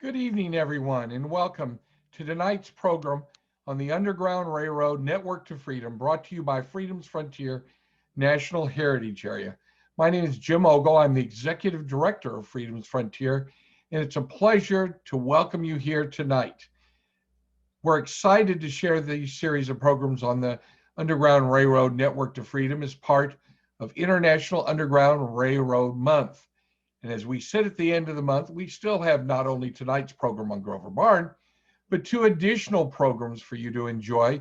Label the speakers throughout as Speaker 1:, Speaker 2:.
Speaker 1: Good evening, everyone, and welcome to tonight's program on the Underground Railroad Network to Freedom, brought to you by Freedom's Frontier National Heritage Area. My name is Jim Ogle. I'm the Executive Director of Freedom's Frontier, and it's a pleasure to welcome you here tonight. We're excited to share these series of programs on the Underground Railroad Network to Freedom as part of International Underground Railroad Month. And as we sit at the end of the month, we still have not only tonight's program on Grover Barn, but two additional programs for you to enjoy.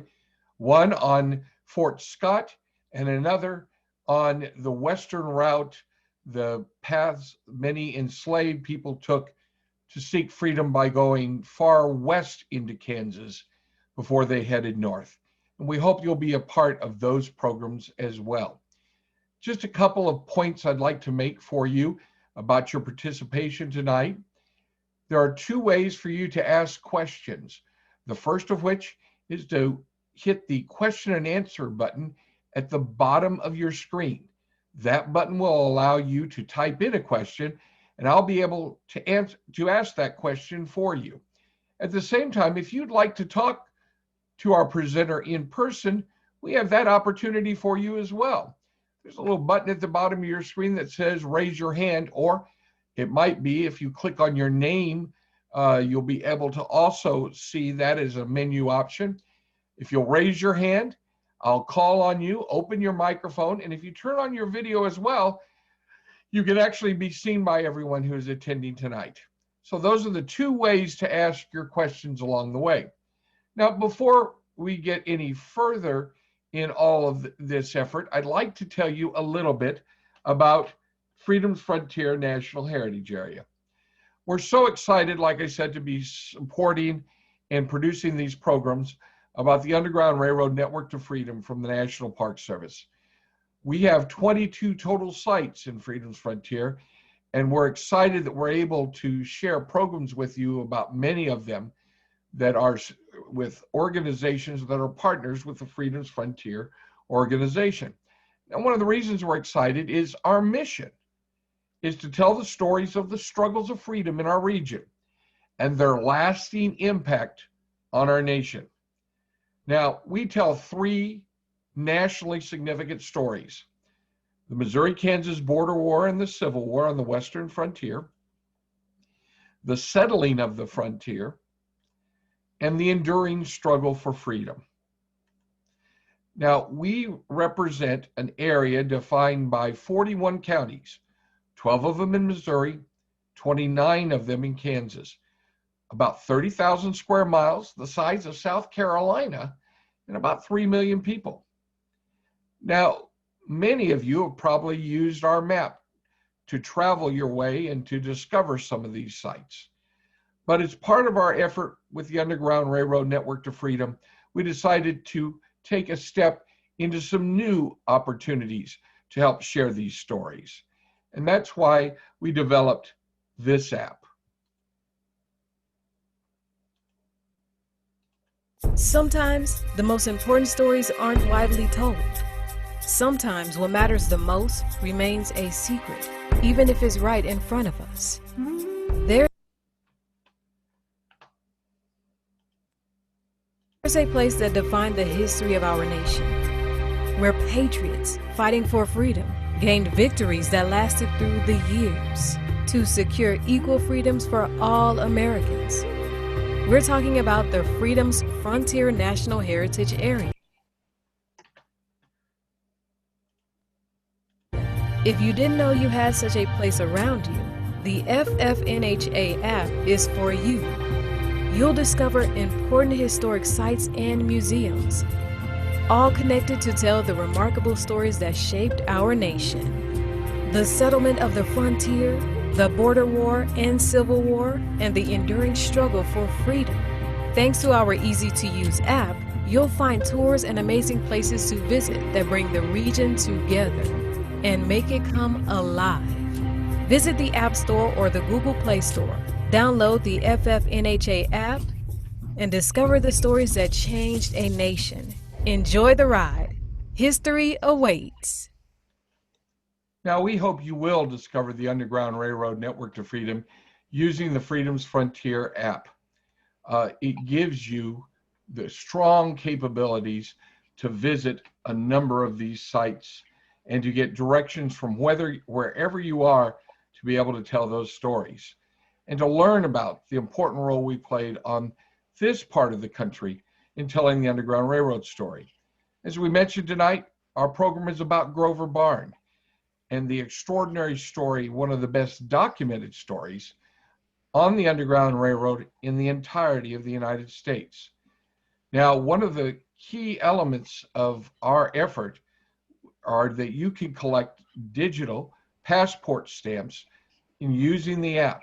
Speaker 1: One on Fort Scott and another on the Western route, the paths many enslaved people took to seek freedom by going far west into Kansas before they headed north. And we hope you'll be a part of those programs as well. Just a couple of points I'd like to make for you about your participation tonight. There are two ways for you to ask questions. The first of which is to hit the question and answer button at the bottom of your screen. That button will allow you to type in a question, and I'll be able to ask that question for you. At the same time, if you'd like to talk to our presenter in person, we have that opportunity for you as well. There's a little button at the bottom of your screen that says raise your hand, or it might be if you click on your name, you'll be able to also see that as a menu option. If you'll raise your hand, I'll call on you, open your microphone, and if you turn on your video as well, you can actually be seen by everyone who is attending tonight. So those are the two ways to ask your questions along the way. Now, before we get any further in all of this effort, I'd like to tell you a little bit about Freedom's Frontier National Heritage Area. We're so excited, like I said, to be supporting and producing these programs about the Underground Railroad Network to Freedom from the National Park Service. We have 22 total sites in Freedom's Frontier, and we're excited that we're able to share programs with you about many of them that are with organizations that are partners with the Freedom's Frontier organization. And one of the reasons we're excited is our mission is to tell the stories of the struggles of freedom in our region and their lasting impact on our nation. Now, we tell three nationally significant stories: the Missouri-Kansas border war and the Civil War on the Western frontier, the settling of the frontier, and the enduring struggle for freedom. Now, we represent an area defined by 41 counties, 12 of them in Missouri, 29 of them in Kansas, about 30,000 square miles, the size of South Carolina, and about 3 million people. Now, many of you have probably used our map to travel your way and to discover some of these sites. But as part of our effort with the Underground Railroad Network to Freedom, we decided to take a step into some new opportunities to help share these stories. And that's why we developed this app.
Speaker 2: Sometimes the most important stories aren't widely told. Sometimes what matters the most remains a secret, even if it's right in front of us. There's a place that defined the history of our nation, where patriots fighting for freedom gained victories that lasted through the years to secure equal freedoms for all Americans. We're talking about the Freedom's Frontier National Heritage Area. If you didn't know you had such a place around you, the FFNHA app is for you. You'll discover important historic sites and museums, all connected to tell the remarkable stories that shaped our nation. The settlement of the frontier, the border war and Civil War, and the enduring struggle for freedom. Thanks to our easy-to-use app, you'll find tours and amazing places to visit that bring the region together and make it come alive. Visit the App Store or the Google Play Store. Download the FFNHA app and discover the stories that changed a nation. Enjoy the ride. History awaits.
Speaker 1: Now, we hope you will discover the Underground Railroad Network to Freedom using the Freedom's Frontier app. It gives you the strong capabilities to visit a number of these sites and to get directions from wherever you are to be able to tell those stories and to learn about the important role we played on this part of the country in telling the Underground Railroad story. As we mentioned tonight, our program is about Grover Barn and the extraordinary story, one of the best documented stories on the Underground Railroad in the entirety of the United States. Now, one of the key elements of our effort are that you can collect digital passport stamps in using the app.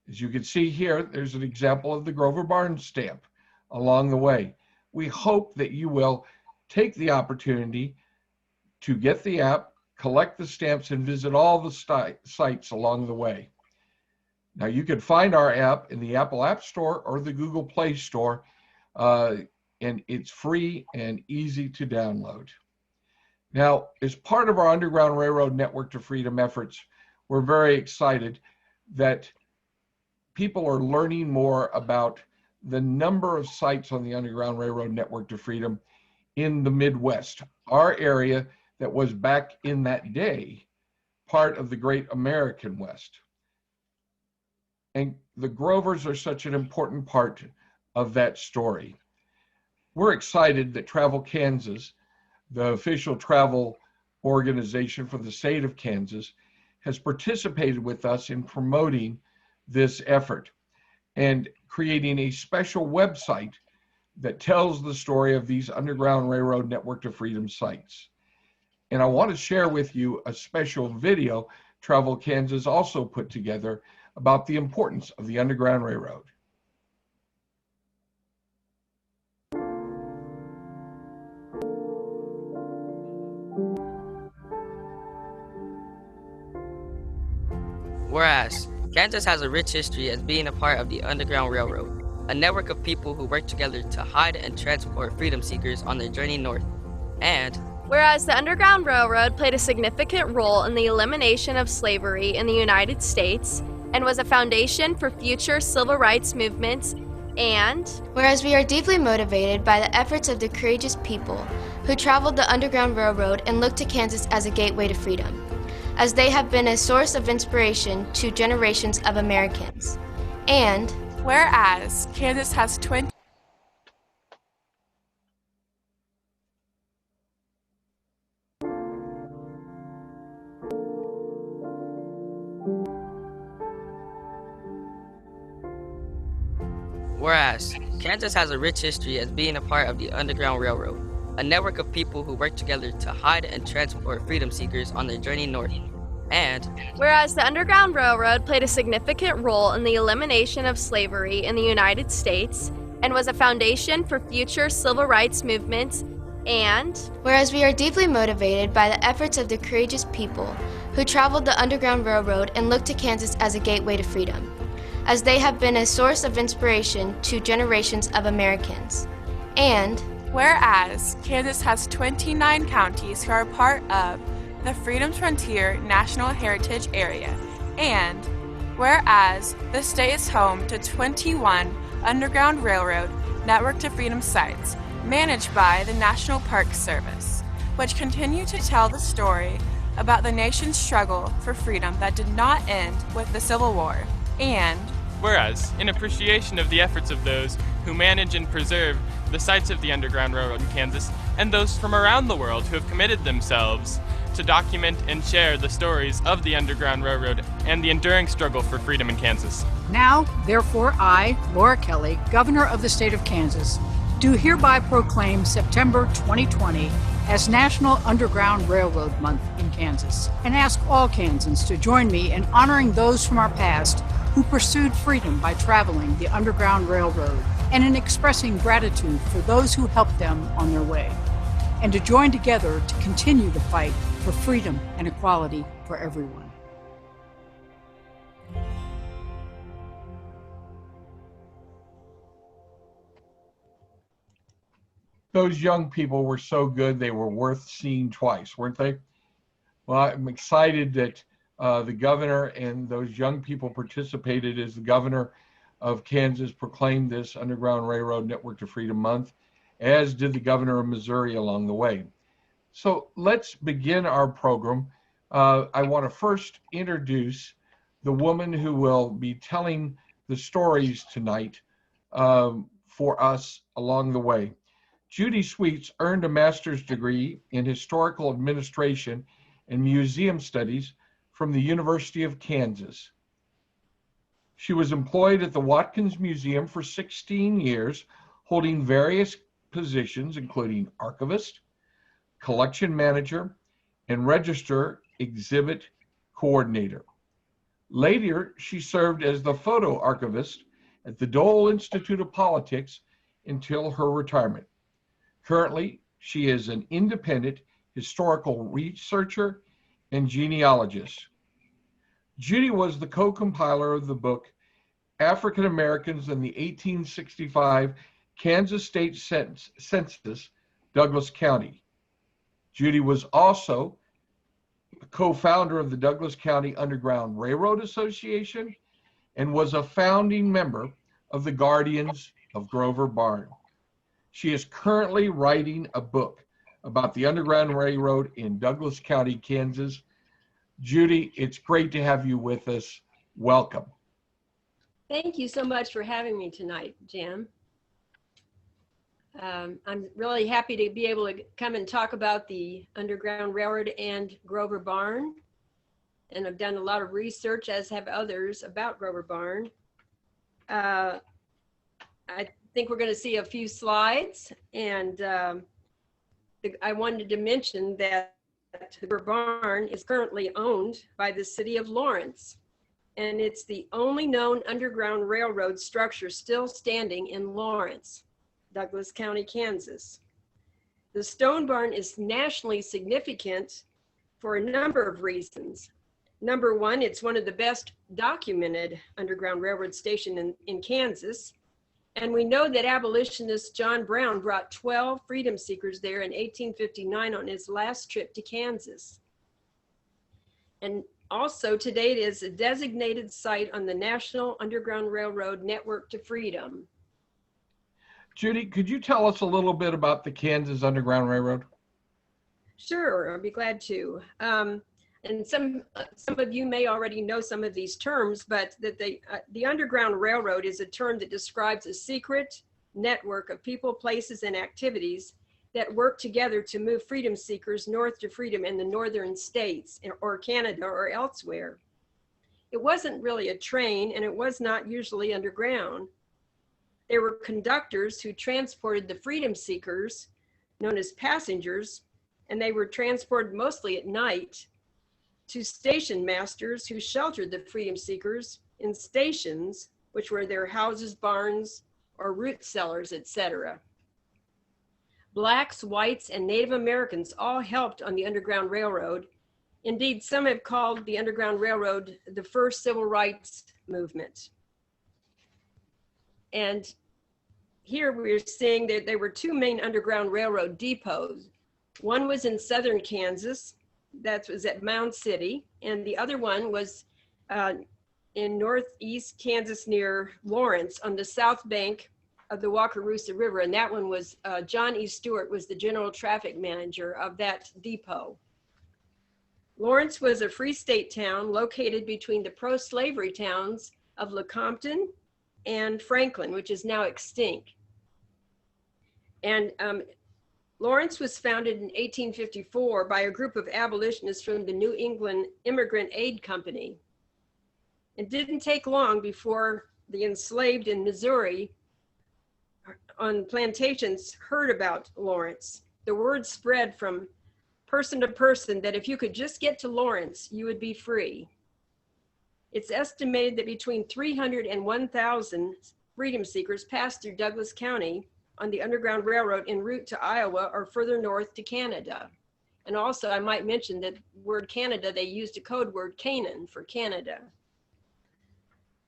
Speaker 1: As you can see here, there's an example of the Grover Barn stamp along the way. We hope that you will take the opportunity to get the app, collect the stamps, and visit all the sites along the way. Now, you can find our app in the Apple App Store or the Google Play Store, and it's free and easy to download. Now, as part of our Underground Railroad Network to Freedom efforts, we're very excited that people are learning more about the number of sites on the Underground Railroad Network to Freedom in the Midwest, our area that was back in that day part of the Great American West. And the Grovers are such an important part of that story. We're excited that Travel Kansas, the official travel organization for the state of Kansas, has participated with us in promoting this effort and creating a special website that tells the story of these Underground Railroad Network to Freedom sites. And I want to share with you a special video Travel Kansas also put together about the importance of the Underground Railroad.
Speaker 3: Whereas, Kansas has a rich history as being a part of the Underground Railroad, a network of people who work together to hide and transport freedom seekers on their journey north. And
Speaker 4: whereas the Underground Railroad played a significant role in the elimination of slavery in the United States and was a foundation for future civil rights movements, and
Speaker 5: whereas we are deeply motivated by the efforts of the courageous people who traveled the Underground Railroad and looked to Kansas as a gateway to freedom, as they have been a source of inspiration to generations of Americans. And
Speaker 6: whereas Kansas has 20
Speaker 3: Whereas, Kansas has a rich history as being a part of the Underground Railroad, a network of people who work together to hide and transport freedom seekers on their journey north. And
Speaker 4: whereas the Underground Railroad played a significant role in the elimination of slavery in the United States and was a foundation for future civil rights movements, and
Speaker 5: whereas we are deeply motivated by the efforts of the courageous people who traveled the Underground Railroad and looked to Kansas as a gateway to freedom, as they have been a source of inspiration to generations of Americans. And
Speaker 6: whereas Kansas has 29 counties who are part of the Freedom's Frontier National Heritage Area, and whereas the state is home to 21 Underground Railroad Network to Freedom sites managed by the National Park Service, which continue to tell the story about the nation's struggle for freedom that did not end with the Civil War. And
Speaker 7: whereas, in appreciation of the efforts of those who manage and preserve the sites of the Underground Railroad in Kansas, and those from around the world who have committed themselves to document and share the stories of the Underground Railroad and the enduring struggle for freedom in Kansas.
Speaker 8: Now, therefore, I, Laura Kelly, Governor of the State of Kansas, do hereby proclaim September 2020 as National Underground Railroad Month in Kansas, and ask all Kansans to join me in honoring those from our past who pursued freedom by traveling the Underground Railroad, and in expressing gratitude for those who helped them on their way, and to join together to continue the fight for freedom and equality for everyone.
Speaker 1: Those young people were so good, they were worth seeing twice, weren't they? Well, I'm excited that The governor and those young people participated as the governor of Kansas proclaimed this Underground Railroad Network to Freedom Month, as did the governor of Missouri along the way. So let's begin our program. I want to first introduce the woman who will be telling the stories tonight for us along the way. Judy Sweets earned a master's degree in historical administration and museum studies from the University of Kansas. She was employed at the Watkins Museum for 16 years, holding various positions, including archivist, collection manager, and register exhibit coordinator. Later, she served as the photo archivist at the Dole Institute of Politics until her retirement. Currently, she is an independent historical researcher and genealogist. Judy was the co-compiler of the book African Americans in the 1865 Kansas State Census, Douglas County. Judy was also co-founder of the Douglas County Underground Railroad Association and was a founding member of the Guardians of Grover Barn. She is currently writing a book about the Underground Railroad in Douglas County, Kansas. Judy, it's great to have you with us. Welcome.
Speaker 9: Thank you so much for having me tonight, Jim. I'm really happy to be able to come and talk about the Underground Railroad and Grover Barn. And I've done a lot of research, as have others, about Grover Barn. I think we're going to see a few slides, and I wanted to mention that the Grover Barn is currently owned by the city of Lawrence, and it's the only known Underground Railroad structure still standing in Lawrence, Douglas County, Kansas. The stone barn is nationally significant for a number of reasons. Number one, it's one of the best documented Underground Railroad station in Kansas. And we know that abolitionist John Brown brought 12 freedom seekers there in 1859 on his last trip to Kansas. And also today it is a designated site on the National Underground Railroad Network to Freedom.
Speaker 1: Judy, could you tell us a little bit about the Kansas Underground Railroad?
Speaker 9: Sure, I'll be glad to. And some of you may already know some of these terms, but that the Underground Railroad is a term that describes a secret network of people, places, and activities that work together to move freedom seekers north to freedom in the northern states or Canada or elsewhere. It wasn't really a train, and it was not usually underground. There were conductors who transported the freedom seekers, known as passengers, and they were transported mostly at night, to station masters who sheltered the freedom seekers in stations, which were their houses, barns, or root cellars, etc. Blacks, whites, and Native Americans all helped on the Underground Railroad. Indeed, some have called the Underground Railroad the first civil rights movement. And here we're seeing that there were two main Underground Railroad depots. One was in southern Kansas, that was at Mound City, and the other one was in northeast Kansas near Lawrence on the south bank of the Wakarusa River, and that one was John E. Stewart was the general traffic manager of that depot. Lawrence was a free state town located between the pro-slavery towns of Lecompton and Franklin, which is now extinct. And Lawrence was founded in 1854 by a group of abolitionists from the New England Emigrant Aid Company. It didn't take long before the enslaved in Missouri on plantations heard about Lawrence. The word spread from person to person that if you could just get to Lawrence, you would be free. It's estimated that between 300 and 1,000 freedom seekers passed through Douglas County on the Underground Railroad en route to Iowa or further north to Canada. And also I might mention that word Canada, they used a code word Canaan for Canada.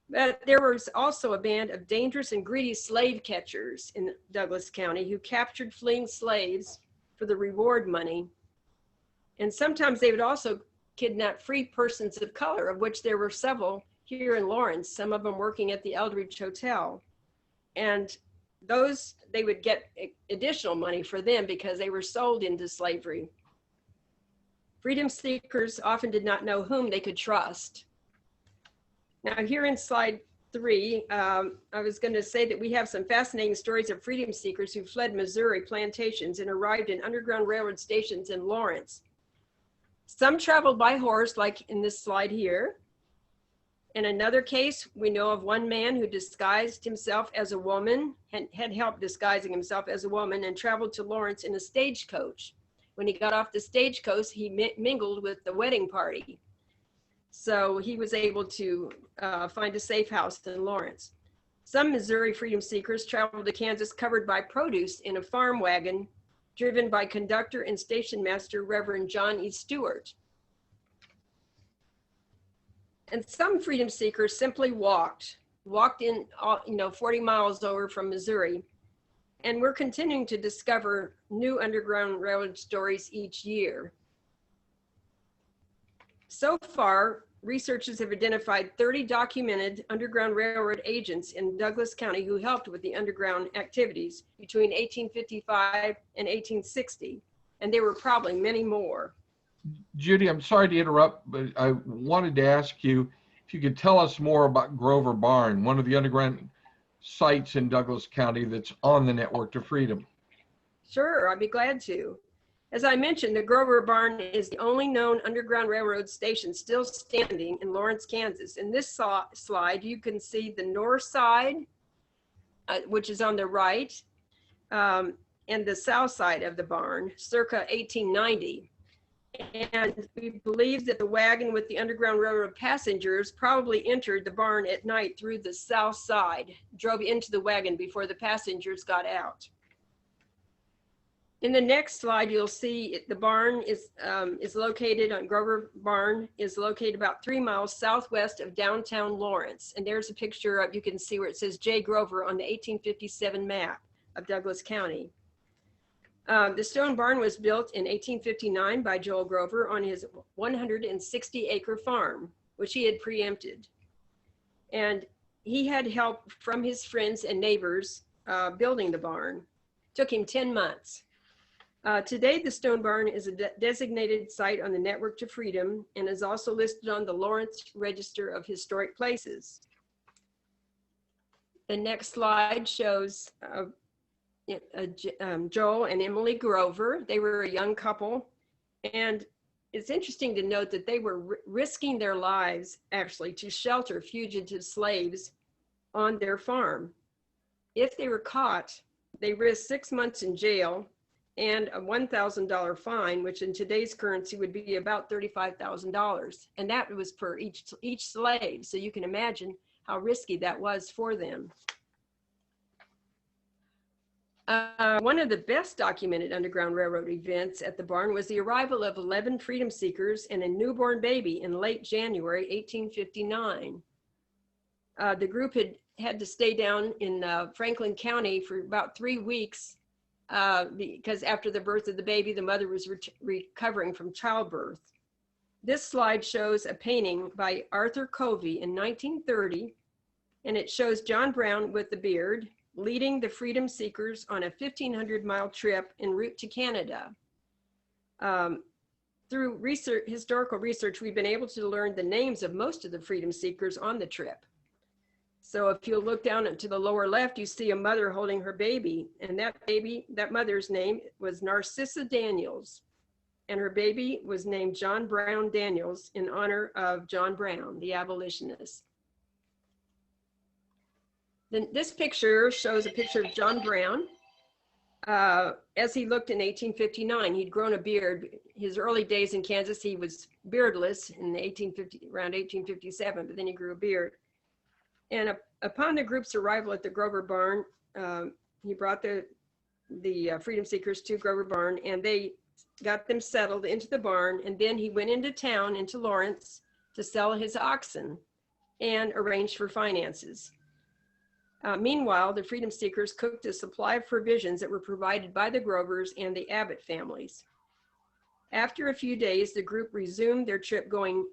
Speaker 9: But there was also a band of dangerous and greedy slave catchers in Douglas County who captured fleeing slaves for the reward money. And sometimes they would also kidnap free persons of color, of which there were several here in Lawrence, some of them working at the Eldridge Hotel. And those, they would get additional money for them because they were sold into slavery. Freedom seekers often did not know whom they could trust. Now here in slide 3, I was going to say that we have some fascinating stories of freedom seekers who fled Missouri plantations and arrived in Underground Railroad stations in Lawrence. Some traveled by horse, like in this slide here. In another case, we know of one man who disguised himself as a woman, had help disguising himself as a woman, and traveled to Lawrence in a stagecoach. When he got off the stagecoach, he mingled with the wedding party. So he was able to find a safe house in Lawrence. Some Missouri freedom seekers traveled to Kansas covered by produce in a farm wagon driven by conductor and station master Reverend John E. Stewart. And some freedom seekers simply walked in, 40 miles over from Missouri. And we're continuing to discover new Underground Railroad stories each year. So far, researchers have identified 30 documented Underground Railroad agents in Douglas County who helped with the underground activities between 1855 and 1860. And there were probably many more.
Speaker 1: Judy, I'm sorry to interrupt, but I wanted to ask you if you could tell us more about Grover Barn, one of the underground sites in Douglas County that's on the Network to Freedom.
Speaker 9: Sure, I'd be glad to. As I mentioned, the Grover Barn is the only known Underground Railroad station still standing in Lawrence, Kansas. In this slide, you can see the north side, which is on the right, and the south side of the barn, circa 1890. And we believe that the wagon with the Underground Railroad passengers probably entered the barn at night through the south side, drove into the wagon before the passengers got out. In the next slide, you'll see the barn is located on Grover Barn is located about 3 miles southwest of downtown Lawrence. And there's a picture of, you can see where it says J. Grover on the 1857 map of Douglas County. The stone barn was built in 1859 by Joel Grover on his 160-acre farm, which he had preempted. And he had help from his friends and neighbors building the barn. Took him 10 months. Today, the stone barn is a designated site on the Network to Freedom and is also listed on the Lawrence Register of Historic Places. The next slide shows Joel and Emily Grover. They were a young couple, and it's interesting to note that they were risking their lives actually to shelter fugitive slaves on their farm. If they were caught, they risked 6 months in jail and a $1,000 fine, which in today's currency would be about $35,000. And that was for each slave. So you can imagine how risky that was for them. One of the best documented Underground Railroad events at the barn was the arrival of 11 freedom seekers and a newborn baby in late January 1859. The group had to stay down in Franklin County for about 3 weeks because after the birth of the baby, the mother was recovering from childbirth. This slide shows a painting by Arthur Covey in 1930, and it shows John Brown with the beard leading the freedom seekers on a 1,500-mile trip en route to Canada. Through historical research, we've been able to learn the names of most of the freedom seekers on the trip. So if you look down to the lower left, you see a mother holding her baby, and that mother's name was Narcissa Daniels, and her baby was named John Brown Daniels in honor of John Brown, the abolitionist. Then this picture shows a picture of John Brown as he looked in 1859. He'd grown a beard. His early days in Kansas, he was beardless in around 1857, but then he grew a beard. And upon the group's arrival at the Grover Barn, he brought the freedom seekers to Grover Barn, and they got them settled into the barn. And then he went into town, into Lawrence, to sell his oxen and arrange for finances. Meanwhile, the freedom seekers cooked a supply of provisions that were provided by the Grovers and the Abbott families. After a few days, the group resumed their trip going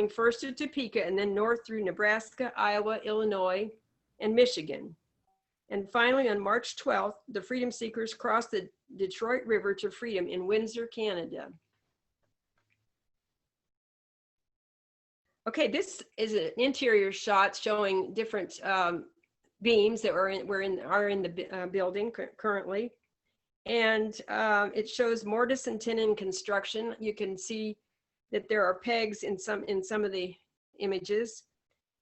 Speaker 9: first to Topeka and then north through Nebraska, Iowa, Illinois, and Michigan. And finally, on March 12th, the Freedom Seekers crossed the Detroit River to freedom in Windsor, Canada. Okay, this is an interior shot showing different beams that are in the building currently. And it shows mortise and tenon construction. You can see that there are pegs in some of the images.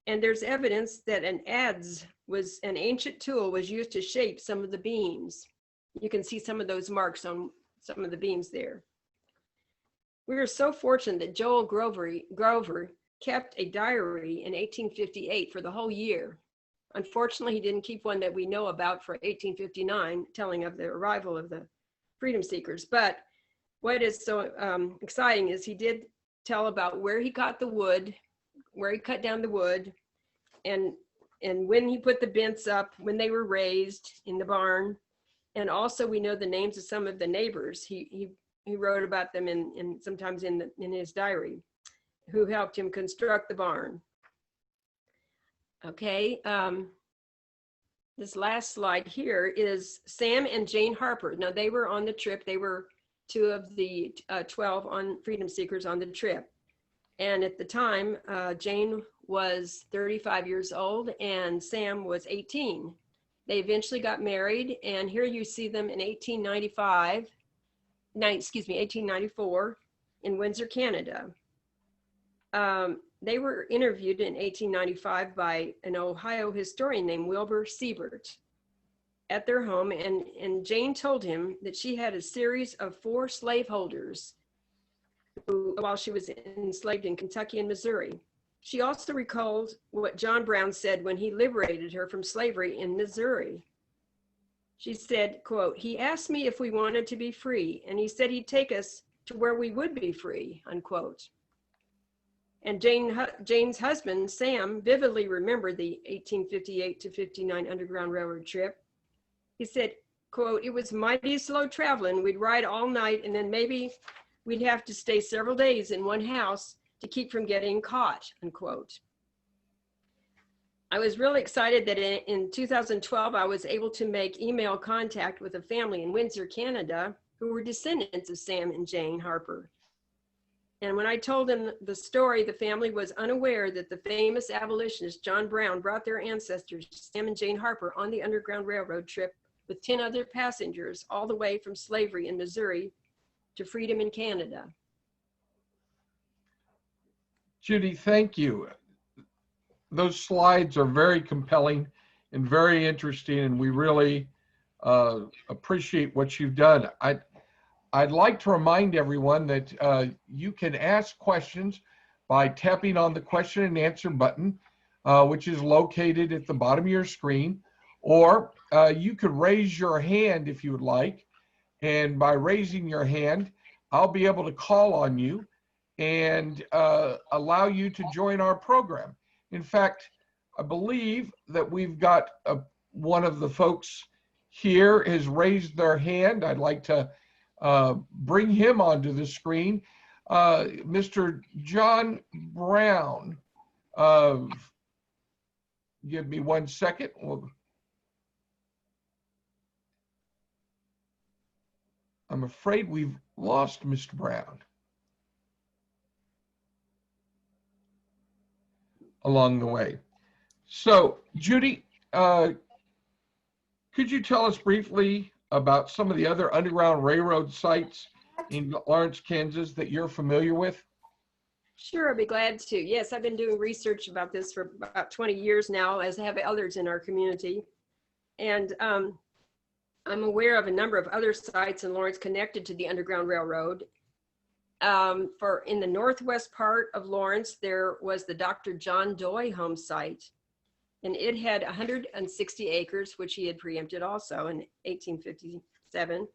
Speaker 9: And there's evidence that an adze was an ancient tool was used to shape some of the beams. You can see some of those marks on some of the beams there. We are so fortunate that Joel Grover kept a diary in 1858 for the whole year. Unfortunately, he didn't keep one that we know about for 1859, telling of the arrival of the Freedom Seekers. But what is so exciting is he did tell about where he got the wood, where he cut down the wood, and when he put the bents up, when they were raised in the barn. And also we know the names of some of the neighbors. He wrote about them sometimes in his diary, who helped him construct the barn. Okay, this last slide here is Sam and Jane Harper. Now they were on the trip. They were 2 of the 12 Freedom Seekers on the trip. And at the time, Jane was 35 years old and Sam was 18. They eventually got married, and here you see them in 1894 in Windsor, Canada. They were interviewed in 1895 by an Ohio historian named Wilbur Siebert at their home, and Jane told him that she had a series of 4 slaveholders while she was enslaved in Kentucky and Missouri. She also recalled what John Brown said when he liberated her from slavery in Missouri. She said, quote, "He asked me if we wanted to be free, and he said he'd take us to where we would be free," unquote. And Jane's husband, Sam, vividly remembered the 1858 to 59 Underground Railroad trip. He said, quote, "It was mighty slow traveling. We'd ride all night, and then maybe we'd have to stay several days in one house to keep from getting caught," unquote. I was really excited that in 2012, I was able to make email contact with a family in Windsor, Canada, who were descendants of Sam and Jane Harper. And when I told them the story, the family was unaware that the famous abolitionist John Brown brought their ancestors, Sam and Jane Harper, on the Underground Railroad trip with 10 other passengers all the way from slavery in Missouri to freedom in Canada.
Speaker 1: Judy, thank you. Those slides are very compelling and very interesting, and we really appreciate what you've done. I'd like to remind everyone that you can ask questions by tapping on the question and answer button, which is located at the bottom of your screen, or you could raise your hand if you would like, and by raising your hand, I'll be able to call on you and allow you to join our program. In fact, I believe that we've got one of the folks here has raised their hand. I'd like to bring him onto the screen. Mr. John Brown, give me 1 second. I'm afraid we've lost Mr. Brown along the way. So, Judy, could you tell us briefly about some of the other Underground Railroad sites in Lawrence, Kansas that you're familiar with?
Speaker 9: Sure, I'd be glad to. Yes, I've been doing research about this for about 20 years now, as have others in our community. And I'm aware of a number of other sites in Lawrence connected to the Underground Railroad. In the northwest part of Lawrence, there was the Dr. John Doy home site, and it had 160 acres, which he had preempted also in 1857.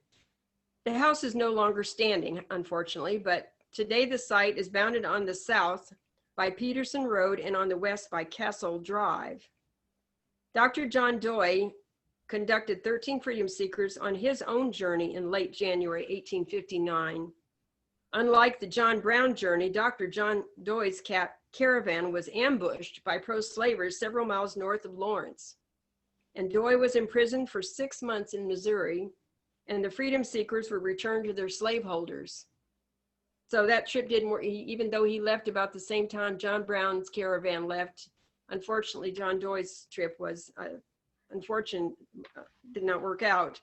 Speaker 9: The house is no longer standing, unfortunately, but today the site is bounded on the south by Peterson Road and on the west by Castle Drive. Dr. John Doy conducted 13 freedom seekers on his own journey in late January 1859. Unlike the John Brown journey, Dr. John Doy's caravan was ambushed by pro-slavers several miles north of Lawrence. And Doy was imprisoned for 6 months in Missouri, and the freedom seekers were returned to their slaveholders. So that trip didn't work, even though he left about the same time John Brown's caravan left. Unfortunately, John Doy's trip was unfortunate, did not work out.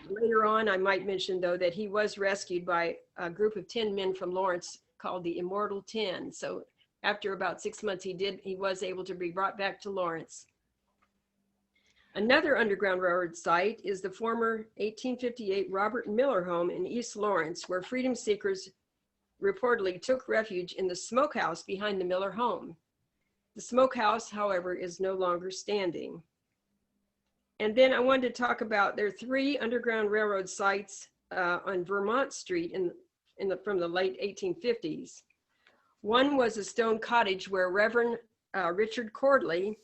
Speaker 9: Later on, I might mention, though, that he was rescued by a group of 10 men from Lawrence called the Immortal 10. So after about 6 months, he was able to be brought back to Lawrence. Another Underground Railroad site is the former 1858 Robert Miller home in East Lawrence, where freedom seekers reportedly took refuge in the smokehouse behind the Miller home. The smokehouse, however, is no longer standing. And then I wanted to talk about, there are 3 Underground Railroad sites on Vermont Street from the late 1850s. One was a stone cottage where Reverend Richard Cordley,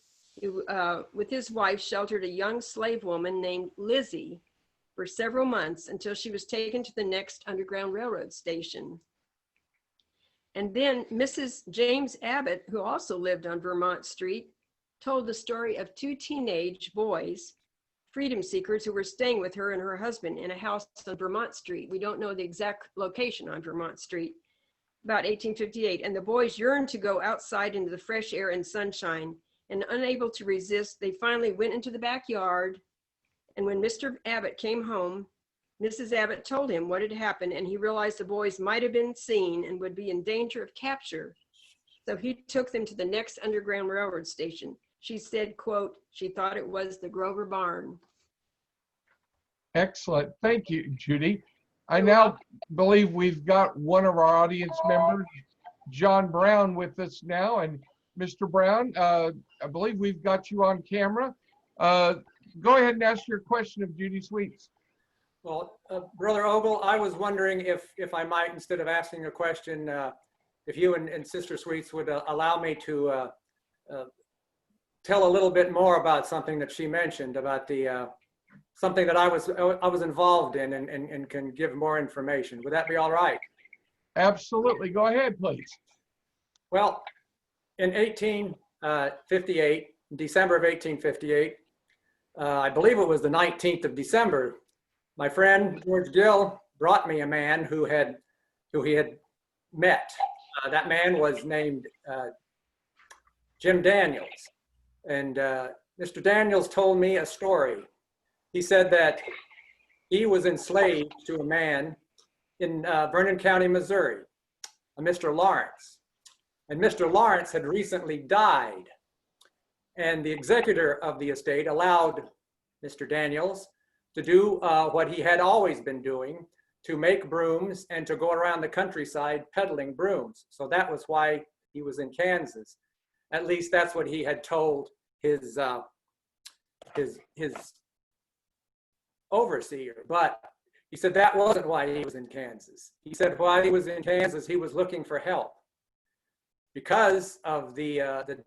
Speaker 9: who, with his wife, sheltered a young slave woman named Lizzie for several months until she was taken to the next Underground Railroad station. And then Mrs. James Abbott, who also lived on Vermont Street, told the story of 2 teenage boys, freedom seekers, who were staying with her and her husband in a house on Vermont Street. We don't know the exact location on Vermont Street, about 1858. And the boys yearned to go outside into the fresh air and sunshine, and unable to resist, they finally went into the backyard. And when Mr. Abbott came home, Mrs. Abbott told him what had happened, and he realized the boys might have been seen and would be in danger of capture. So he took them to the next Underground Railroad station. She said, quote, she thought it was the Grover Barn.
Speaker 1: Excellent. Thank you, Judy. I now believe we've got one of our audience members, John Brown, with us now. And Mr. Brown, I believe we've got you on camera. Go ahead and ask your question of Judy Sweets.
Speaker 10: Well, Brother Ogle, I was wondering if I might, instead of asking a question, if you and Sister Sweets would allow me to tell a little bit more about something that she mentioned, about the something that I was involved in, and can give more information. Would that be all right?
Speaker 1: Absolutely. Go ahead, please.
Speaker 10: Well, in 1858, December of 1858, I believe it was the 19th of December, my friend George Gill brought me a man who he had met. That man was named Jim Daniels. And Mr. Daniels told me a story. He said that he was enslaved to a man in Vernon County, Missouri, a Mr. Lawrence. And Mr. Lawrence had recently died. And the executor of the estate allowed Mr. Daniels to do what he had always been doing, to make brooms and to go around the countryside peddling brooms. So that was why he was in Kansas. At least that's what he had told his overseer. But he said that wasn't why he was in Kansas. He said while he was in Kansas, he was looking for help. Because of the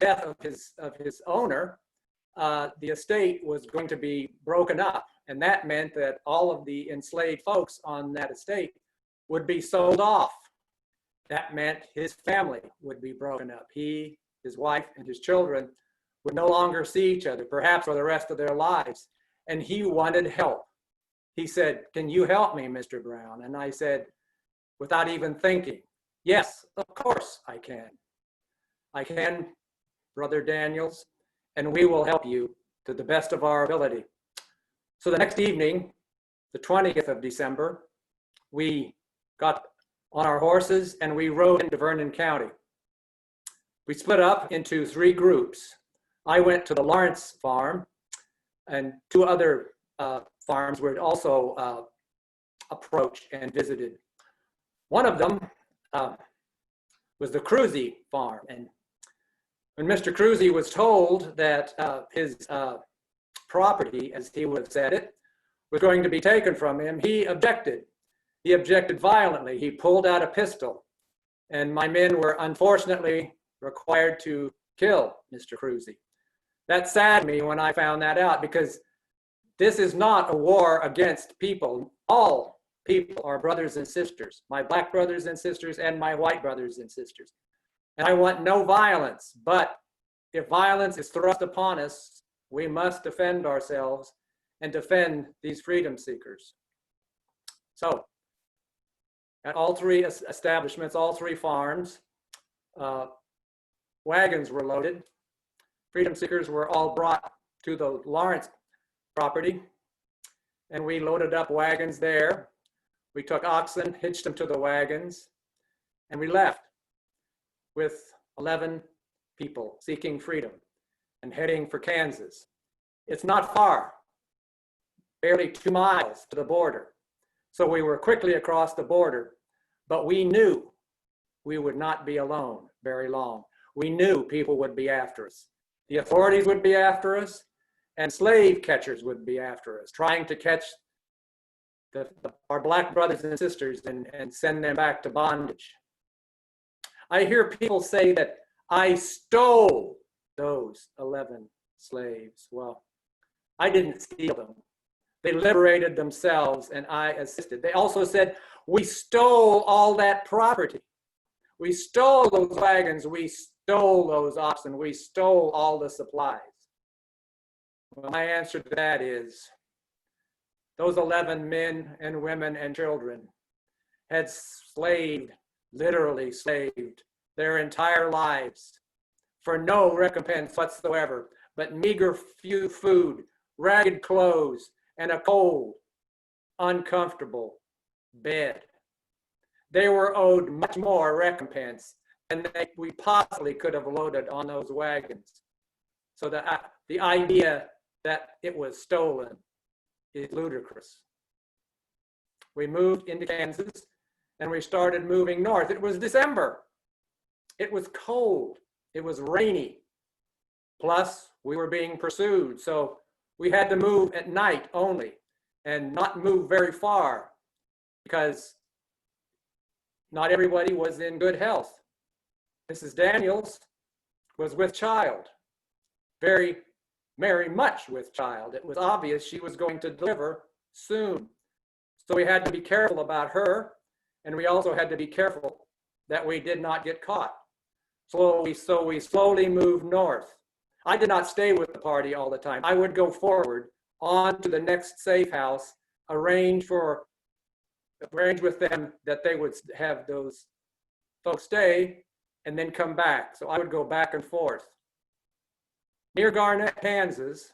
Speaker 10: death of his owner, the estate was going to be broken up. And that meant that all of the enslaved folks on that estate would be sold off. That meant his family would be broken up. He, his wife, and his children would no longer see each other, perhaps for the rest of their lives. And he wanted help. He said, "Can you help me, Mr. Brown?" And I said, without even thinking, "Yes, of course I can. I can, Brother Daniels, and we will help you to the best of our ability." So the next evening, the 20th of December, we got on our horses and we rode into Vernon County. We split up into 3 groups. I went to the Lawrence farm, and 2 other farms were also approached and visited. One of them was the Cruzy farm. And when Mr. Cruzy was told that his property, as he would have said it, was going to be taken from him, he objected. He objected violently. He pulled out a pistol, and my men were unfortunately required to kill Mr. Cruzy. That saddened me when I found that out, because this is not a war against people. All people are brothers and sisters, my black brothers and sisters and my white brothers and sisters. And I want no violence, but if violence is thrust upon us, we must defend ourselves and defend these freedom seekers. So at all three establishments, all three farms, wagons were loaded. Freedom seekers were all brought to the Lawrence property, and we loaded up wagons there. We took oxen, hitched them to the wagons, and we left with 11 people seeking freedom and heading for Kansas. It's not far, barely 2 miles to the border. So we were quickly across the border, but we knew we would not be alone very long. We knew people would be after us. The authorities would be after us, and slave catchers would be after us, trying to catch our black brothers and sisters and send them back to bondage. I hear people say that I stole those 11 slaves. Well, I didn't steal them. They liberated themselves and I assisted. They also said, we stole all that property. We stole those wagons, we stole those oxen, we stole all the supplies. Well, my answer to that is, those 11 men and women and children had slaved, literally slaved, their entire lives for no recompense whatsoever, but meager few food, ragged clothes, and a cold, uncomfortable bed. They were owed much more recompense than we possibly could have loaded on those wagons. So the idea that it was stolen is ludicrous. We moved into Kansas and we started moving north. It was December. It was cold. It was rainy. Plus, we were being pursued. So we had to move at night only and not move very far because not everybody was in good health. Mrs. Daniels was with child, very much with child. It was obvious she was going to deliver soon. So we had to be careful about her, and we also had to be careful that we did not get caught. So we slowly moved north. I did not stay with the party all the time. I would go forward on to the next safe house, arrange with them that they would have those folks stay and then come back. So I would go back and forth. Near Garnett, Kansas,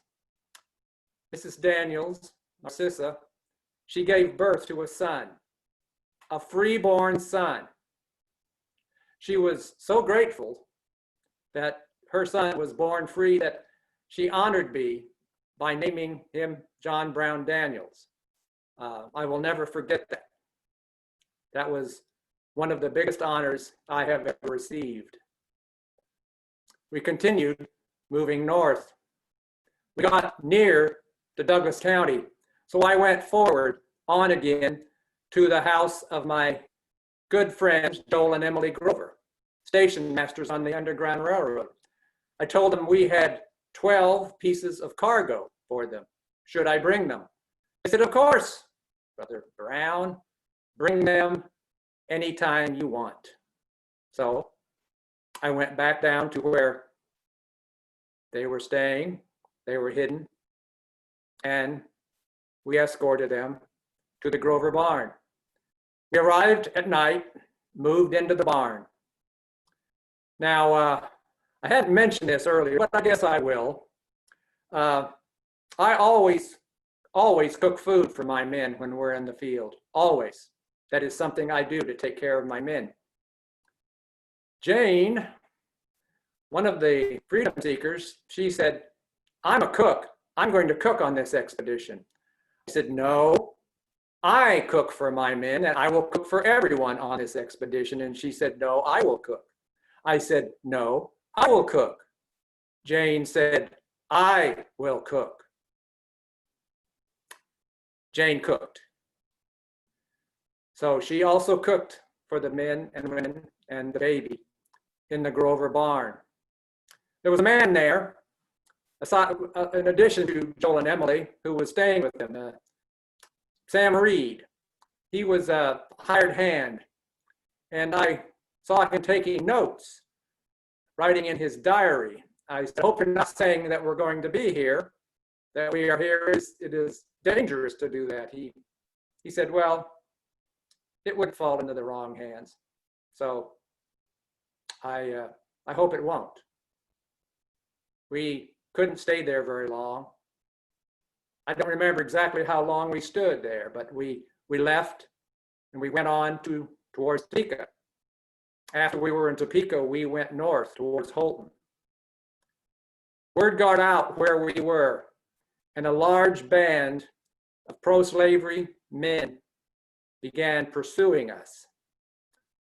Speaker 10: Mrs. Daniels, Narcissa, she gave birth to a son, a freeborn son. She was so grateful that her son was born free that she honored me by naming him John Brown Daniels. I will never forget that. That was one of the biggest honors I have ever received. We continued moving north. We got near to Douglas County, so I went forward on again to the house of my good friends, Joel and Emily Grover, station masters on the Underground Railroad. I told them we had 12 pieces of cargo for them. Should I bring them? They said, of course, Brother Brown, bring them anytime you want. So I went back down to where they were staying, they were hidden, and we escorted them to the Grover barn. We arrived at night, moved into the barn. Now, I hadn't mentioned this earlier, but I guess I will. I always cook food for my men when we're in the field, always. That is something I do to take care of my men. Jane, one of the freedom seekers, she said, I'm a cook. I'm going to cook on this expedition. I said, no, I cook for my men and I will cook for everyone on this expedition. And she said, no, I will cook. I said, no, I will cook. Jane said, I will cook. Jane cooked. So she also cooked for the men and women and the baby in the Grover barn. There was a man there, in addition to Joel and Emily, who was staying with them, Sam Reed. he was a hired hand, and I saw him taking notes, writing in his diary. I said, hope you're not saying that we're going to be here, that we are here. It is dangerous to do that. He said, well, it would fall into the wrong hands. So I hope it won't. We couldn't stay there very long. I don't remember exactly how long we stood there, but we left and we went on towards Topeka. After we were in Topeka, we went north towards Holton. Word got out where we were, and a large band of pro-slavery men began pursuing us.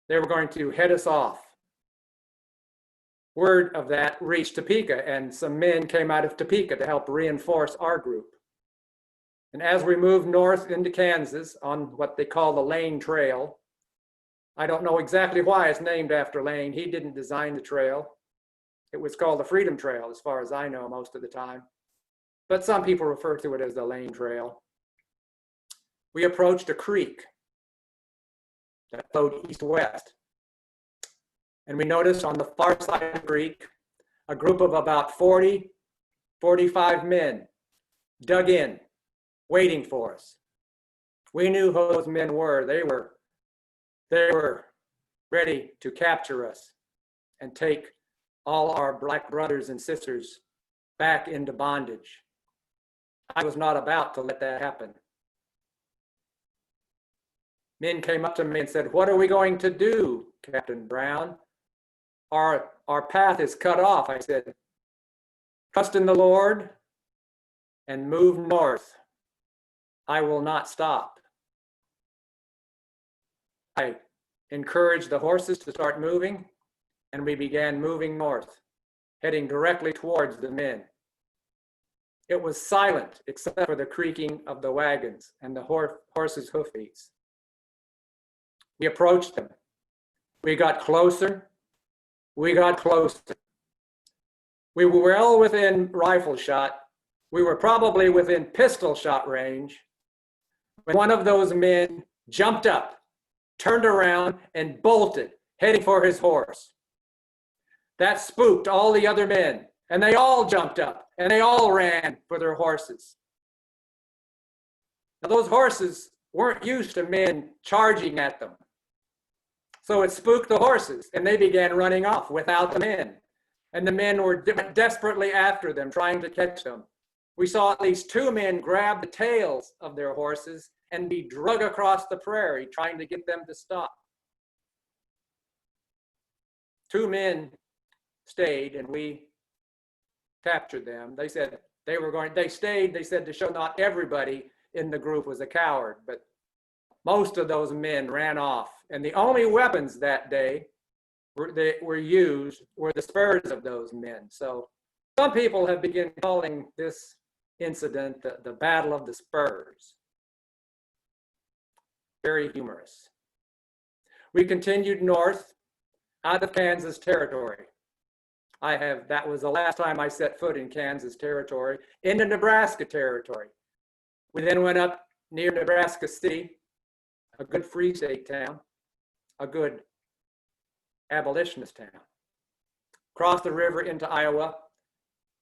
Speaker 10: They were going to head us off. Word of that reached Topeka, and some men came out of Topeka to help reinforce our group. And as we moved north into Kansas on what they call the Lane Trail, I don't know exactly why it's named after Lane. He didn't design the trail. It was called the Freedom Trail, as far as I know, most of the time. But some people refer to it as the Lane Trail. We approached a creek that flowed east-west. And we noticed on the far side of the creek, a group of about 40, 45 men dug in, waiting for us. We knew who those men were. They were ready to capture us and take all our black brothers and sisters back into bondage. I was not about to let that happen. Men came up to me and said, what are we going to do, Captain Brown? Our path is cut off. I said, trust in the Lord and move north. I will not stop. I encouraged the horses to start moving, and we began moving north, heading directly towards the men. It was silent except for the creaking of the wagons and the horses' hoofbeats. We approached them. We got closer. We got closer. We were well within rifle shot. We were probably within pistol shot range when one of those men jumped up, turned around, and bolted, heading for his horse. That spooked all the other men, and they all jumped up, and they all ran for their horses. Now, those horses weren't used to men charging at them. So it spooked the horses, and they began running off without the men. And the men were desperately after them, trying to catch them. We saw at least 2 men grab the tails of their horses and be dragged across the prairie, trying to get them to stop. 2 men stayed, and we captured them. They said they stayed, they said, to show not everybody in the group was a coward, but most of those men ran off. And the only weapons that day were used were the spurs of those men. So some people have begun calling this incident the Battle of the Spurs. Very humorous. We continued north out of Kansas territory. That was the last time I set foot in Kansas territory, into Nebraska territory. We then went up near Nebraska City, a good free state town, a good abolitionist town. Crossed the river into Iowa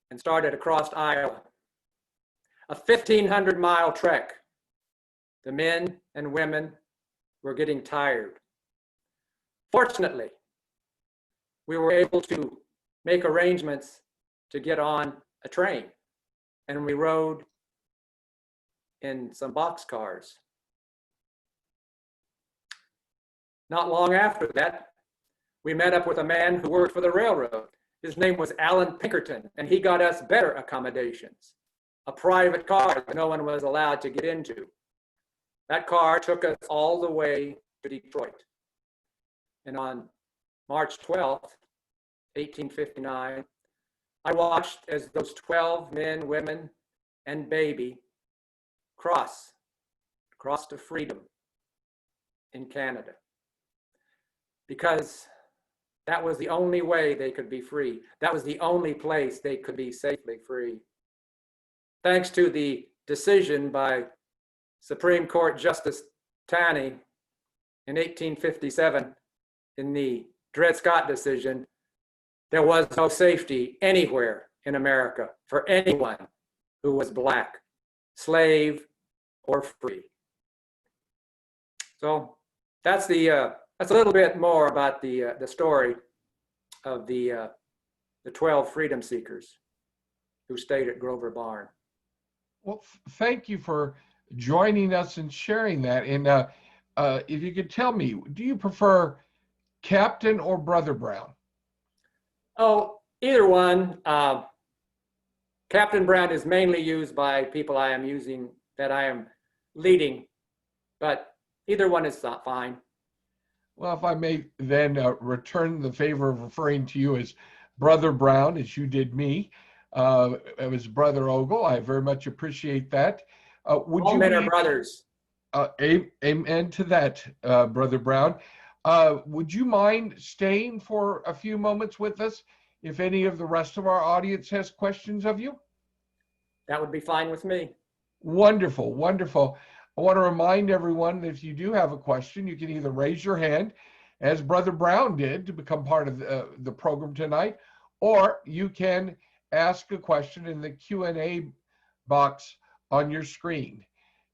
Speaker 10: and started across Iowa. A 1,500-mile trek. The men and women were getting tired. Fortunately, we were able to make arrangements to get on a train, and we rode in some boxcars. Not long after that, we met up with a man who worked for the railroad. His name was Alan Pinkerton, and he got us better accommodations, a private car that no one was allowed to get into. That car took us all the way to Detroit. And on March 12th, 1859, I watched as those 12 men, women, and baby cross to freedom in Canada. Because that was the only way they could be free. That was the only place they could be safely free. Thanks to the decision by Supreme Court Justice Taney in 1857 in the Dred Scott decision, there was no safety anywhere in America for anyone who was Black, slave or free. So that's a little bit more about the story of the 12 freedom seekers who stayed at Grover Barn.
Speaker 1: Well, thank you for joining us and sharing that. And if you could tell me, do you prefer Captain or Brother Brown?
Speaker 10: Oh, either one. Captain Brown is mainly used by people I am leading, but either one is fine.
Speaker 1: Well, if I may then return the favor of referring to you as Brother Brown, as you did me. It was Brother Ogle. I very much appreciate that.
Speaker 10: All men are brothers.
Speaker 1: Amen to that, Brother Brown. Would you mind staying for a few moments with us if any of the rest of our audience has questions of you?
Speaker 10: That would be fine with me.
Speaker 1: Wonderful, wonderful. I want to remind everyone that if you do have a question, you can either raise your hand, as Brother Brown did, to become part of the program tonight, or you can ask a question in the Q&A box on your screen.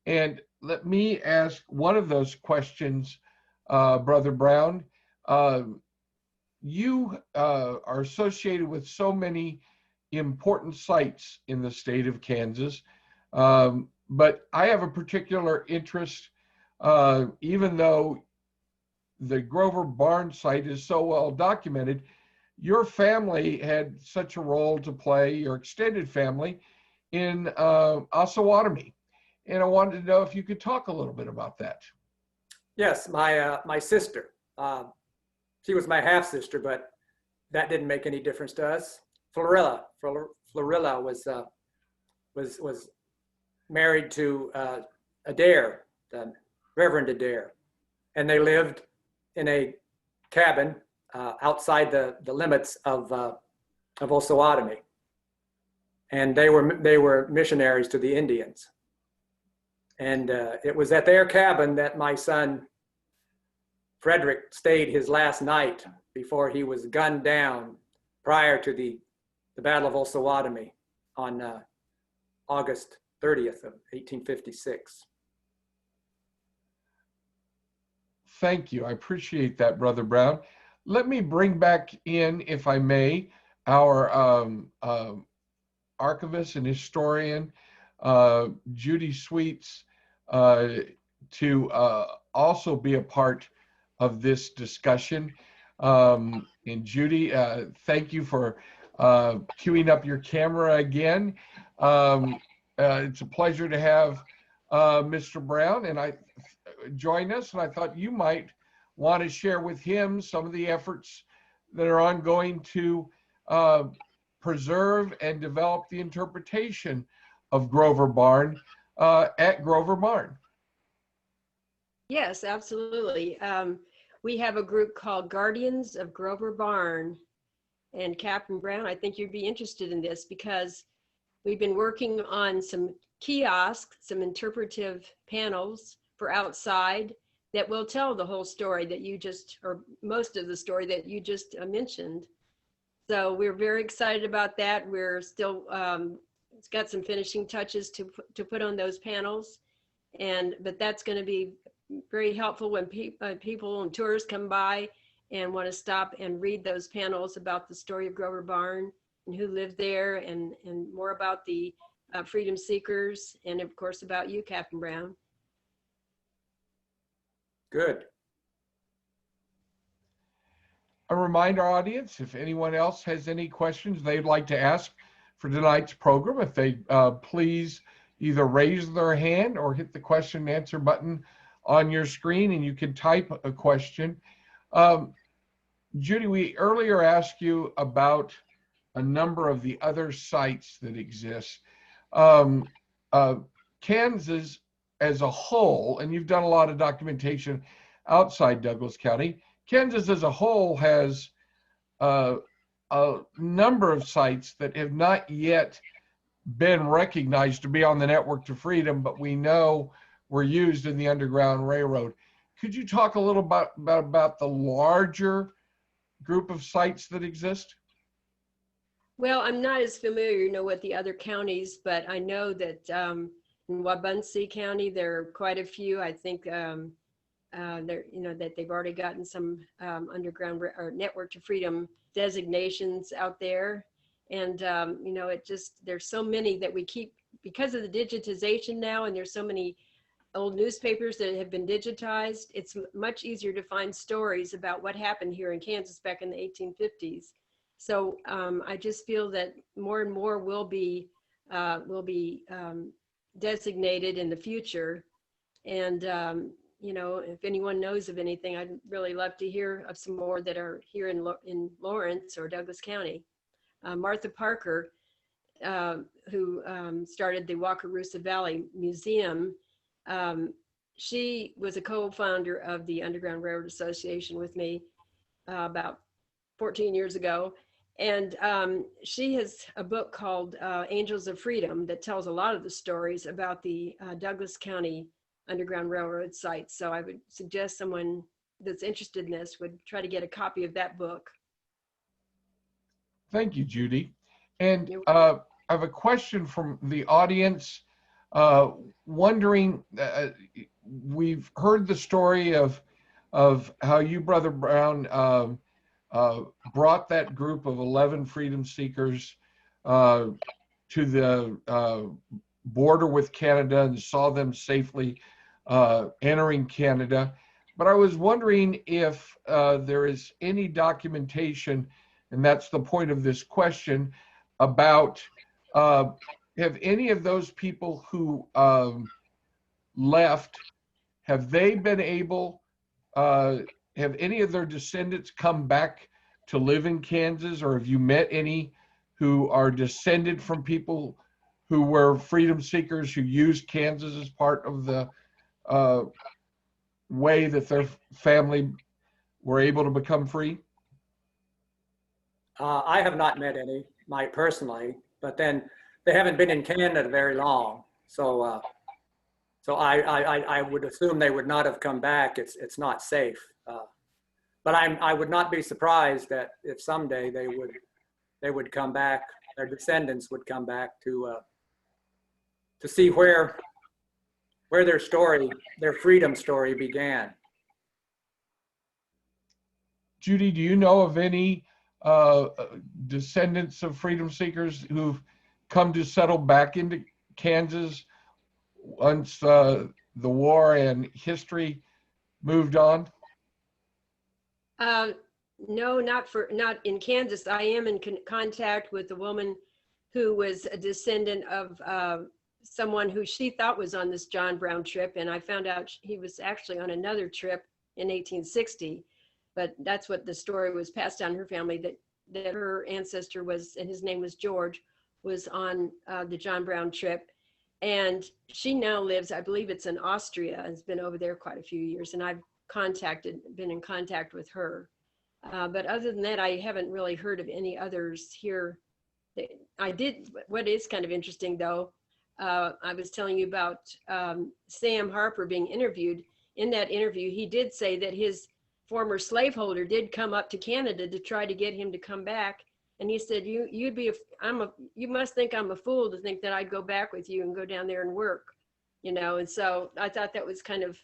Speaker 1: And let me ask one of those questions, Brother Brown. You are associated with so many important sites in the state of Kansas, but I have a particular interest, even though the Grover Barn site is so well documented. Your family had such a role to play, your extended family, in Osawatomie. And I wanted to know if you could talk a little bit about that.
Speaker 10: Yes, my sister. She was my half sister, but that didn't make any difference to us. Florilla was married to Adair, the Reverend Adair, and they lived in a cabin outside the limits of Osawatomie, and they were missionaries to the Indians. And it was at their cabin that my son Frederick stayed his last night before he was gunned down prior to the Battle of Osawatomie on August 30th of 1856.
Speaker 1: Thank you. I appreciate that, Brother Brown. Let me bring back in, if I may, our archivist and historian, Judy Sweets, to also be a part of this discussion. And Judy, thank you for queuing up your camera again. It's a pleasure to have Mr. Brown and I join us, and I thought you might want to share with him some of the efforts that are ongoing to preserve and develop the interpretation of Grover Barn at Grover Barn.
Speaker 9: Yes, absolutely. We have a group called Guardians of Grover Barn. And Captain Brown, I think you'd be interested in this because we've been working on some kiosks, some interpretive panels for outside that will tell the whole story that you just, or most of the story that you just mentioned. So we're very excited about that. We're still, it's got some finishing touches to put on those panels. But that's going to be very helpful when people and tourists come by and want to stop and read those panels about the story of Grover Barn and who lived there, and more about the freedom seekers, and of course about you, Captain Brown.
Speaker 10: Good.
Speaker 1: I remind our audience, if anyone else has any questions they'd like to ask for tonight's program, if they please either raise their hand or hit the question and answer button on your screen, and you can type a question. Judy, we earlier asked you about a number of the other sites that exist. Kansas as a whole, and you've done a lot of documentation outside Douglas County, Kansas as a whole has a number of sites that have not yet been recognized to be on the Network to Freedom, but we know were used in the Underground Railroad. Could you talk a little about the larger group of sites that exist?
Speaker 9: Well, I'm not as familiar, with the other counties, but I know that in Wabaunsee County, there are quite a few. I think there, that they've already gotten some underground or Network to Freedom designations out there. And, there's so many that we keep, because of the digitization now, and there's so many old newspapers that have been digitized, it's much easier to find stories about what happened here in Kansas back in the 1850s. So I just feel that more and more will be designated in the future. And, if anyone knows of anything, I'd really love to hear of some more that are here in Lawrence or Douglas County. Martha Parker, who started the Wakarusa Valley Museum, she was a co-founder of the Underground Railroad Association with me about 14 years ago. And she has a book called Angels of Freedom that tells a lot of the stories about the Douglas County Underground Railroad sites. So I would suggest someone that's interested in this would try to get a copy of that book.
Speaker 1: Thank you, Judy. And I have a question from the audience wondering, we've heard the story of how you, Brother Brown, brought that group of 11 freedom seekers to the border with Canada and saw them safely entering Canada. But I was wondering if there is any documentation, and that's the point of this question, about have any of those people who left, have they been able, have any of their descendants come back to live in Kansas, or have you met any who are descended from people who were freedom seekers who used Kansas as part of the way that their family were able to become free?
Speaker 10: I have not met any, personally, but then they haven't been in Canada very long. So I would assume they would not have come back. It's not safe. But I would not be surprised that if someday they would come back, their descendants would come back to see where their story, their freedom story began.
Speaker 1: Judy, do you know of any descendants of freedom seekers who've come to settle back into Kansas once the war and history moved on?
Speaker 9: No, not in Kansas. I am in contact with a woman who was a descendant of someone who she thought was on this John Brown trip, and I found out he was actually on another trip in 1860. But that's what the story was passed down her family, that her ancestor was, and his name was George, was on the John Brown trip. And she now lives, I believe it's in Austria, has been over there quite a few years, and I've been in contact with her. But other than that, I haven't really heard of any others here. What is kind of interesting though, I was telling you about Sam Harper being interviewed. In that interview, he did say that his former slaveholder did come up to Canada to try to get him to come back. And he said, you must think I'm a fool to think that I'd go back with you and go down there and work, And so I thought that was kind of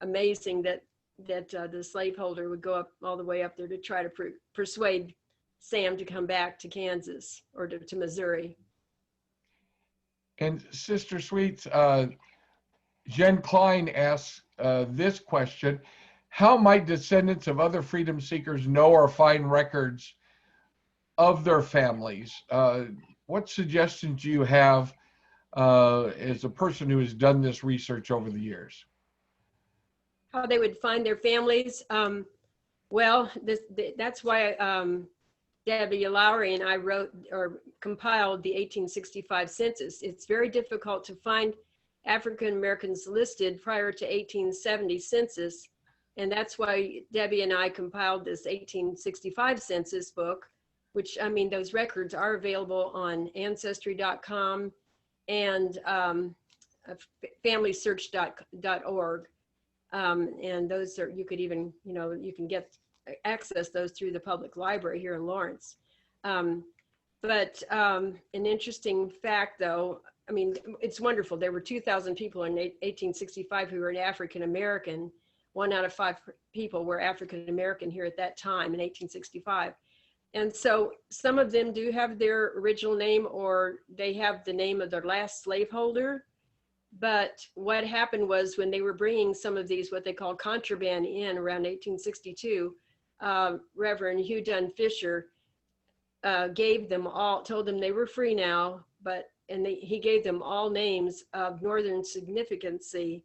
Speaker 9: amazing that the slaveholder would go up all the way up there to try to persuade Sam to come back to Kansas or to Missouri.
Speaker 1: And Sister Sweets, Jen Klein asks this question: how might descendants of other freedom seekers know or find records of their families? What suggestions do you have as a person who has done this research over the years?
Speaker 9: How they would find their families? Well, that's why Debbie Lowry and I wrote or compiled the 1865 census. It's very difficult to find African Americans listed prior to 1870 census. And that's why Debbie and I compiled this 1865 census book, which, I mean, those records are available on ancestry.com and FamilySearch.org. And those are, you could even, you can access those through the public library here in Lawrence. But an interesting fact, though, I mean, it's wonderful. There were 2,000 people in 1865 who were African American. 1 out of 5 people were African American here at that time in 1865. And so some of them do have their original name, or they have the name of their last slaveholder. But what happened was, when they were bringing some of these, what they call contraband, in around 1862, Reverend Hugh Dunn Fisher gave them all, told them they were free now, he gave them all names of Northern significancy,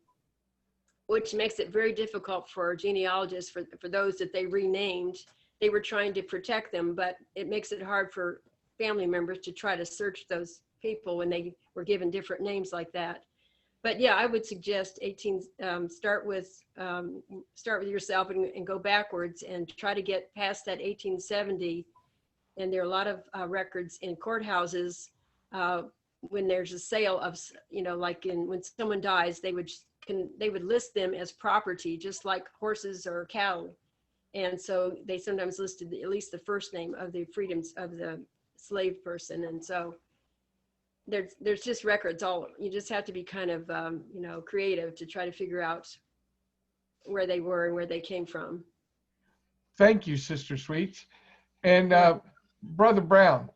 Speaker 9: which makes it very difficult for genealogists, for those that they renamed. They were trying to protect them, but it makes it hard for family members to try to search those people when they were given different names like that. But yeah, I would suggest start with yourself and go backwards and try to get past that 1870. And there are a lot of records in courthouses when there's a sale of, like when someone dies, they would list them as property, just like horses or cattle. And so they sometimes listed at least the first name of the freedoms of the slave person. And so there's just records all, you just have to be kind of, creative to try to figure out where they were and where they came from.
Speaker 1: Thank you, Sister Sweets. And Brother Brown,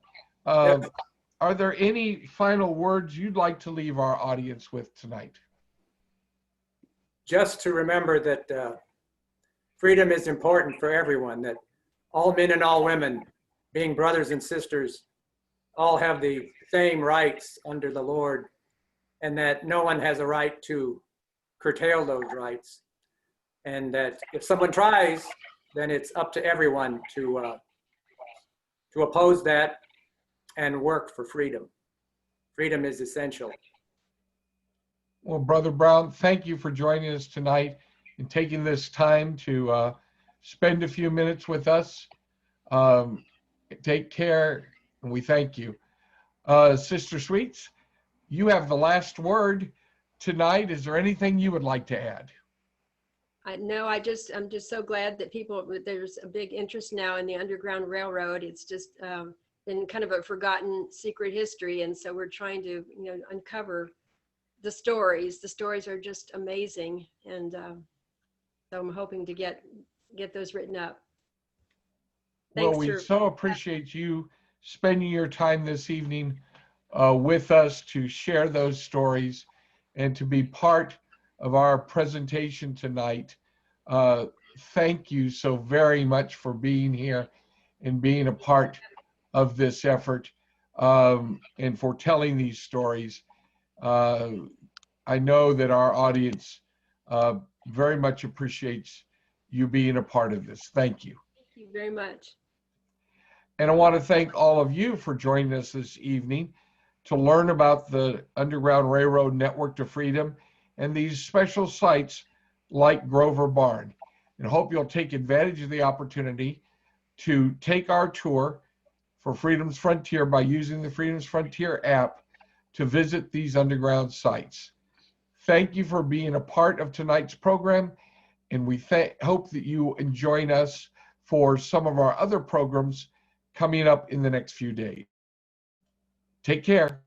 Speaker 1: are there any final words you'd like to leave our audience with tonight?
Speaker 10: Just to remember that freedom is important for everyone, that all men and all women, being brothers and sisters, all have the same rights under the Lord, and that no one has a right to curtail those rights. And that if someone tries, then it's up to everyone to oppose that and work for freedom. Freedom is essential.
Speaker 1: Well, Brother Brown, thank you for joining us tonight and taking this time to spend a few minutes with us. Take care, and we thank you. Sister Sweets, you have the last word tonight. Is there anything you would like to add?
Speaker 9: No, I'm just so glad that there's a big interest now in the Underground Railroad. It's just been kind of a forgotten secret history. And so we're trying to, uncover the stories. The stories are just amazing. And so I'm hoping to get those written up.
Speaker 1: Well, we so appreciate you spending your time this evening with us to share those stories and to be part of our presentation tonight. Thank you so very much for being here and being a part of this effort and for telling these stories. I know that our audience very much appreciates you being a part of this. Thank you.
Speaker 9: Thank you very much.
Speaker 1: And I want to thank all of you for joining us this evening to learn about the Underground Railroad Network to Freedom and these special sites like Grover Barn. And hope you'll take advantage of the opportunity to take our tour for Freedom's Frontier by using the Freedom's Frontier app to visit these underground sites. Thank you for being a part of tonight's program, and we hope that you join us for some of our other programs coming up in the next few days. Take care.